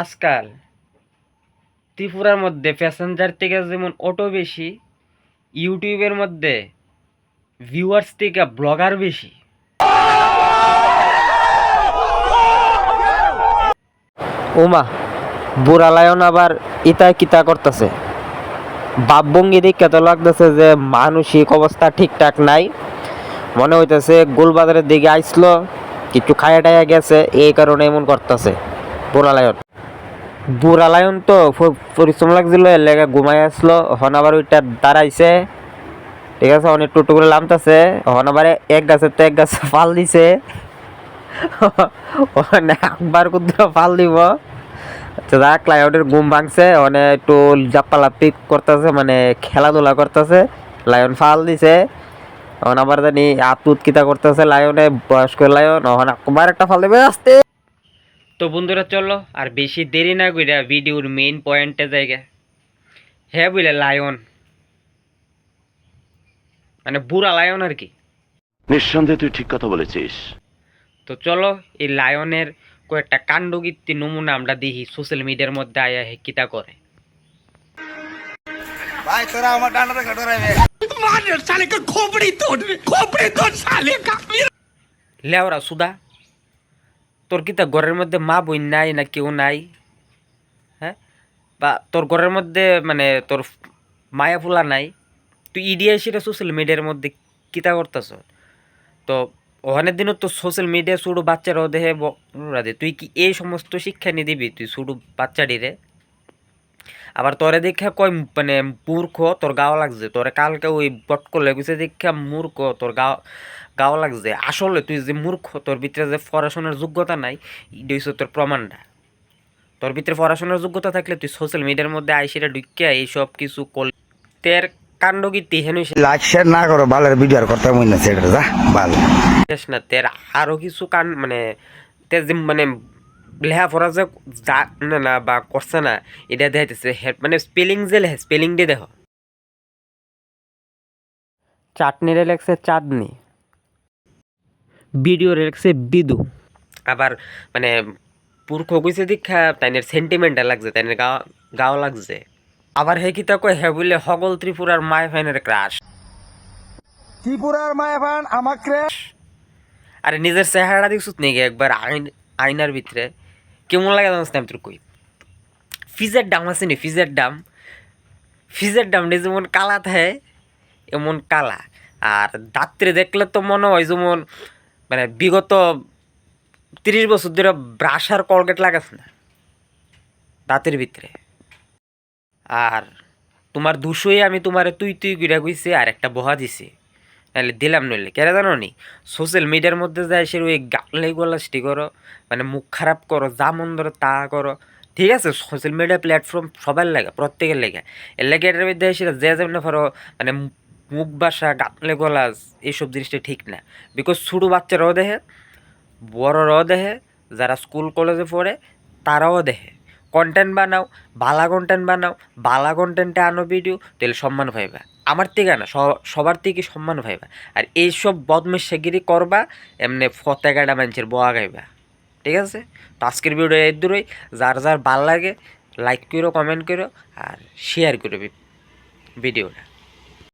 আজকাল ত্রিপুরার মধ্যে প্যাসেঞ্জার থেকে যেমন অটো বেশি, ইউটিউবের মধ্যে ভিউয়ার্স থেকে ব্লগার বেশি। ওমা, বুড়ালায়ন আবার ইতা কিতা করতেছে। ভাবভঙ্গি দেখে তো লাগতেছে যে মানসিক অবস্থা ঠিকঠাক নাই। মনে হইতেছে গোলবাজারের দিকে আইসলো, কিছু খায়া টায়া গেছে, এই কারণে এমন করতেছে বুড়ালায়ন তো পরিশ্রম লাগছিল, এর লেগে ঘুমাই আসলো। হন আবার ওইটা দাঁড়াইছে, ঠিক আছে, অনেক টুটু করে নামতেছে। হন আবার এক গাছে তো এক গাছে ফাল দিছে, একবার কুদ্দুরা ফাল দিব। আচ্ছা, যাক, লায়নের ঘুম ভাঙছে, অনেক একটু জাপ্পালাপি করতেছে, মানে খেলাধুলা করতেছে। লায়ন ফাল দিছে, এখন আবার জানি আতুত কিতা করতেছে লায়নে, বয়স্ক লায়ন। এখন একবার একটা ফাল দেবে আসতে। তো বন্ধুরা, চলো আর বেশি দেরি না কইরা ভিডিওর মেইন পয়েন্টে জায়গা। হ্যাঁ বুঝলে, লায়ন মানে বুড়া লায়ন আর কি। নিঃসন্দেহে তুই ঠিক কথা বলেছিস। তো চলো এই লায়নের কয়েকটা কাণ্ডকীর্তি নমুনা আমরা দেখি সোশ্যাল মিডিয়ার মধ্যে আয়া হে কিতা করে। ভাই তোরা আমার ডান্ডাটা কাটরাইবে মার সালে কা খোপড়ি তোড় সালে কা লেওরা সুদা, তোর কিতা ঘরের মধ্যে মা বোন নাই না কেউ নাই? হ্যাঁ, বা তোর ঘরের মধ্যে মানে তোর মায়া ফুলা নাই? তুই ইডিয়া সেটা সোশ্যাল মিডিয়ার মধ্যে কিতা করতেছ? তো ওখানের দিনও তো সোশ্যাল মিডিয়া ছোটো বাচ্চারাও দেহে দে, তুই কি এই সমস্ত শিক্ষা নিয়ে দিবি তুই ছোটো বাচ্চাটিরে? আবার তোরে দেখা কয় মানে মূর্খ, তোর গাও লাগছে। তোরে কালকে ওই বট করলে গেছে দেখা মূর্খ, তোর গাও লাগছে। আসলে তুই যে মূর্খ, তোর ভিতরে যে পড়াশোনার যোগ্যতা নাই, এটা হচ্ছে তোর প্রমাণটা। তোর ভিতরে পড়াশোনার যোগ্যতা থাকলে তুই সোশ্যাল মিডিয়ার মধ্যে আইসিটা ঢুকিয়া এইসব কিছু করলে তের কাণ্ড কীর্তি হেন লাইক শেয়ার না করো, ভালো ভিডিও করতে মন না সেটা যা ভালো শেষ না। তের আরও কিছু মানে তের যে মানে লেখাপড়া যে জানে না বা করছে না, এটা দেখাইতেছে। মানে স্পেলিং যে লেখে, স্পেলিং দিয়ে দেখো। চাটনিরে লেখছে চাঁদনি, ভিডিওরে লেখছে বিদু। আবার মানে পুরখ কইছে দীক্ষা তাইনের সেন্টিমেন্টাল লাগছে, তাইনের গাও লাগছে। আবার হে কিতা কয়, হে বলে হগল ত্রিপুরার মায় ফাইনের ক্রাশ। ত্রিপুরার মায়াবান আমার ক্রাশ। আরে নিজের চেহারা দেখছুত নাকি একবার আয়নার ভিতরে? কেমন লাগে জানিস না? আমি তোর কই, ফিজের দাম আছে নি? ফিজের দামটা যেমন কালা থাকে এমন কালা। আর দাঁতরে দেখলে তো মনে হয় যেমন মানে বিগত 30 বছর ধরে ব্রাশ আর কলগেট লাগাস না দাঁতের ভিতরে। আর তোমার দুশোই আমি তোমার তুই গিরা কইছি আর একটা বহা দিছি, নাহলে দিলাম নইলে। কেন জানো নি? সোশ্যাল মিডিয়ার মধ্যে যায় সে ওই গালে গোলাস্টি করো, মানে মুখ খারাপ করো, যা মন ধরো তা করো। ঠিক আছে, সোশ্যাল মিডিয়া প্ল্যাটফর্ম সবার লাগে, প্রত্যেকের লেগে। এর লেগে এটার মধ্যে সেটা যে যেমন পারো মানে মুখ বাসা গালে গলাস এইসব জিনিসটা ঠিক না। বিকজ ছোটো বাচ্চারাও দেখে, বড়রাও দেখে, যারা স্কুল কলেজে পড়ে তারাও দেখে। কন্টেন্ট বানাও, বালা কন্টেন্ট বানাও, বালা কন্টেন্টে আনো ভিডিও, তাহলে সম্মান পাইবা। আমার থেকে না, সবার থেকে সম্মান পাইবা। আর এইসব বদমেশাগিরি করবা, এমনি ফতেকাটা মানুষের বোয়া গাইবা। ঠিক আছে, তো আজকের ভিডিও এর দূরই। যার যার ভাল লাগে লাইক করো, কমেন্ট করো আর শেয়ার করো ভিডিওটা।